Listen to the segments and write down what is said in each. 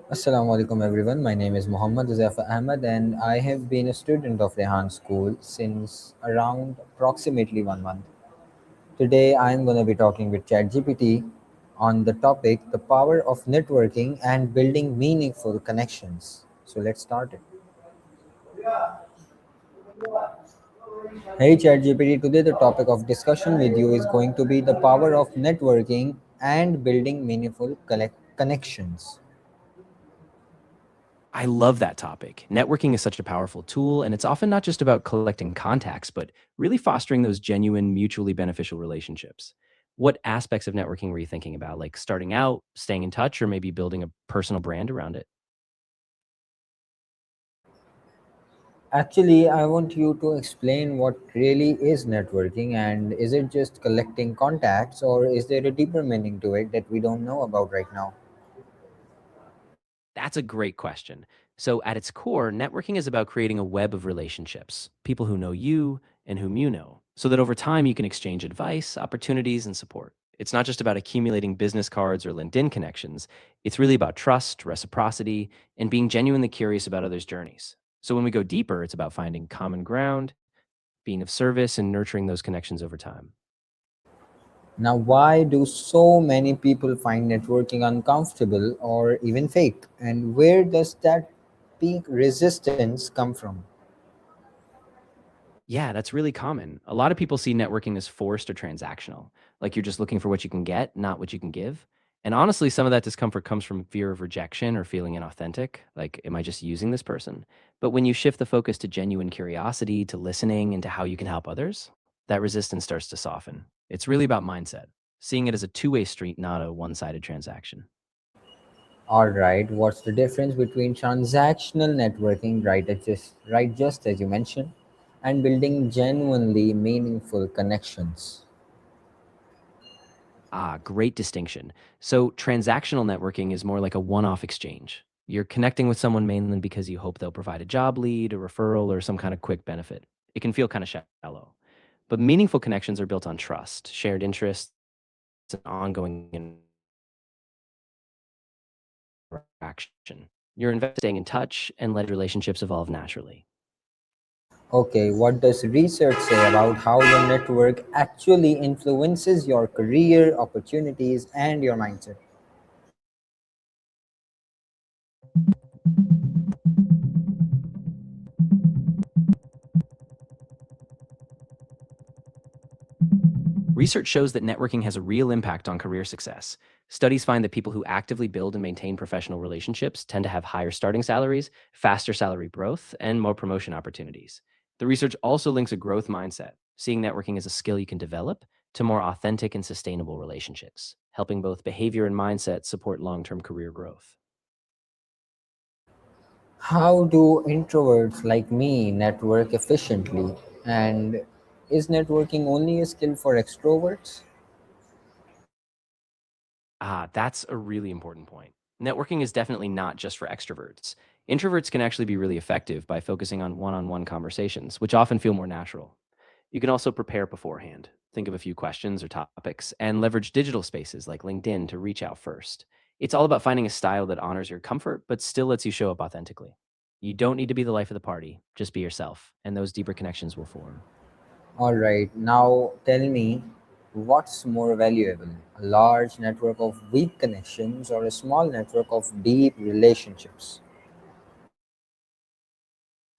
Assalamu alaikum everyone. My name is Huzaifah Ahmed and I have been a student of Rehan School since around approximately 1 month. Today I am going to be talking with ChatGPT on the topic the power of networking and building meaningful connections. So let's start it. Hey ChatGPT, today the topic of discussion with you is going to be the power of networking and building meaningful connections. I love that topic. Networking is such a powerful tool, and it's often not just about collecting contacts, but really fostering those genuine, mutually beneficial relationships. What aspects of networking were you thinking about? Like starting out, staying in touch, or maybe building a personal brand around it? Actually, I want you to explain what really is networking and is it just collecting contacts or is there a deeper meaning to it that we don't know about right now? That's a great question. So, at its core, networking is about creating a web of relationships, people who know you and whom you know, so that over time you can exchange advice, opportunities, and support. It's not just about accumulating business cards or LinkedIn connections. It's really about trust, reciprocity, and being genuinely curious about others' journeys. So, when we go deeper, it's about finding common ground, being of service, and nurturing those connections over time. Now, why do so many people find networking uncomfortable or even fake? And where does that peak resistance come from? Yeah, that's really common. A lot of people see networking as forced or transactional, like you're just looking for what you can get, not what you can give. And honestly, some of that discomfort comes from fear of rejection or feeling inauthentic. Like, am I just using this person? But when you shift the focus to genuine curiosity, to listening, and to how you can help others, that resistance starts to soften. It's really about mindset, seeing it as a two-way street, not a one sided transaction. All right, what's the difference between transactional networking, right, just as you mentioned, and building genuinely meaningful connections? Ah, great distinction. So, transactional networking is more like a one off exchange. You're connecting with someone mainly because you hope they'll provide a job lead, a referral, or some kind of quick benefit. It can feel kind of shallow. But meaningful connections are built on trust, shared interests, and ongoing interaction. You're investing in touch and let relationships evolve naturally. Okay, what does research say about how your network actually influences your career, opportunities, and your mindset? Research shows that networking has a real impact on career success. Studies find that people who actively build and maintain professional relationships tend to have higher starting salaries, faster salary growth, and more promotion opportunities. The research also links a growth mindset, seeing networking as a skill you can develop, to more authentic and sustainable relationships, helping both behavior and mindset support long term career growth. How do introverts like me network efficiently? And is networking only a skill for extroverts? Ah, that's a really important point. Networking is definitely not just for extroverts. Introverts can actually be really effective by focusing on one conversations, which often feel more natural. You can also prepare beforehand, think of a few questions or topics, and leverage digital spaces like LinkedIn to reach out first. It's all about finding a style that honors your comfort, but still lets you show up authentically. You don't need to be the life of the party, just be yourself, and those deeper connections will form. All right, now tell me what's more valuable, a large network of weak connections or a small network of deep relationships?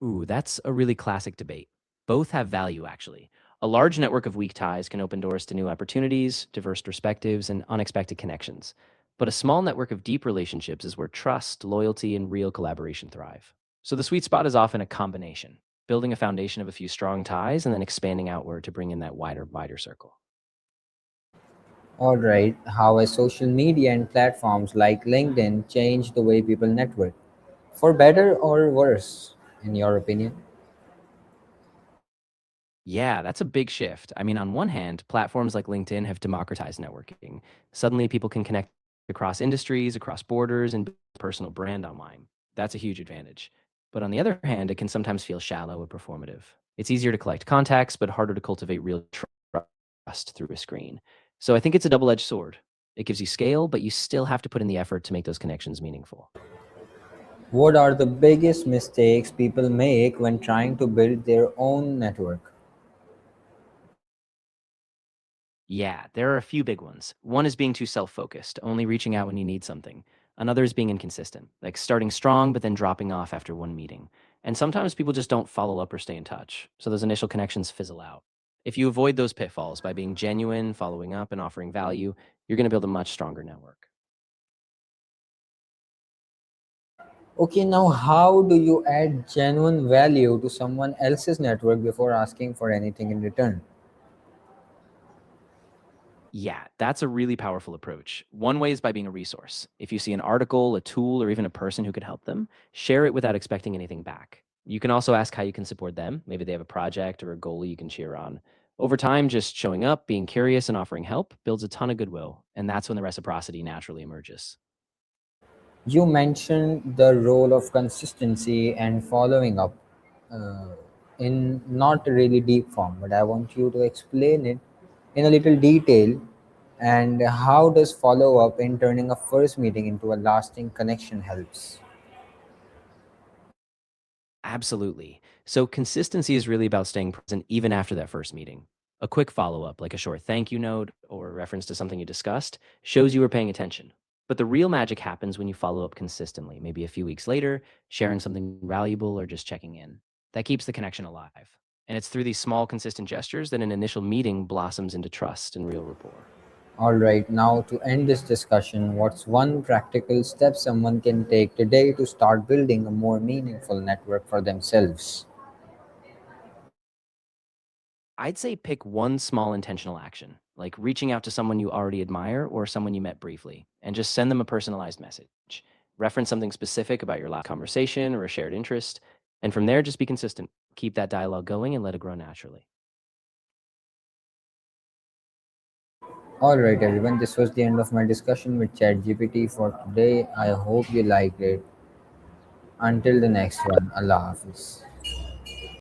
Ooh, that's a really classic debate. Both have value, actually. A large network of weak ties can open doors to new opportunities, diverse perspectives, and unexpected connections. But a small network of deep relationships is where trust, loyalty, and real collaboration thrive. So the sweet spot is often a combination, building a foundation of a few strong ties and then expanding outward to bring in that wider circle. All right, how has social media and platforms like LinkedIn changed the way people network? For better or worse, in your opinion? Yeah, that's a big shift. I mean, on one hand, platforms like LinkedIn have democratized networking. Suddenly, people can connect across industries, across borders, and build a personal brand online. That's a huge advantage. But on the other hand, it can sometimes feel shallow or performative. It's easier to collect contacts, but harder to cultivate real trust through a screen. So I think it's a double edged sword. It gives you scale, but you still have to put in the effort to make those connections meaningful. What are the biggest mistakes people make when trying to build their own network? Yeah, there are a few big ones. One is being too self focused, only reaching out when you need something. Another is being inconsistent, like starting strong but then dropping off after one meeting. And sometimes people just don't follow up or stay in touch, so those initial connections fizzle out. If you avoid those pitfalls by being genuine, following up, and offering value, you're going to build a much stronger network. Okay, now how do you add genuine value to someone else's network before asking for anything in return? Yeah, that's a really powerful approach. One way is by being a resource. If you see an article, a tool, or even a person who could help them, share it without expecting anything back. You can also ask how you can support them. Maybe they have a project or a goal you can cheer on. Over time, just showing up, being curious, and offering help builds a ton of goodwill. And that's when the reciprocity naturally emerges. You mentioned the role of consistency and following up uh, in not really deep form, but I want you to explain it in a little detail. And how does follow up in turning a first meeting into a lasting connection helps? Absolutely. So consistency is really about staying present even after that first meeting. A quick follow up, like a short thank you note or a reference to something you discussed, shows you were paying attention. But the real magic happens when you follow up consistently, maybe a few weeks later, sharing something valuable or just checking in. That keeps the connection alive. And it's through these small, consistent gestures that an initial meeting blossoms into trust and real rapport. All right, now to end this discussion, what's one practical step someone can take today to start building a more meaningful network for themselves? I'd say pick one small intentional action, like reaching out to someone you already admire or someone you met briefly, and just send them a personalized message. Reference something specific about your last conversation or a shared interest. And from there, just be consistent. Keep that dialogue going and let it grow naturally. All right, everyone, this was the end of my discussion with ChatGPT for today. I hope you liked it. Until the next one, Allah Hafiz.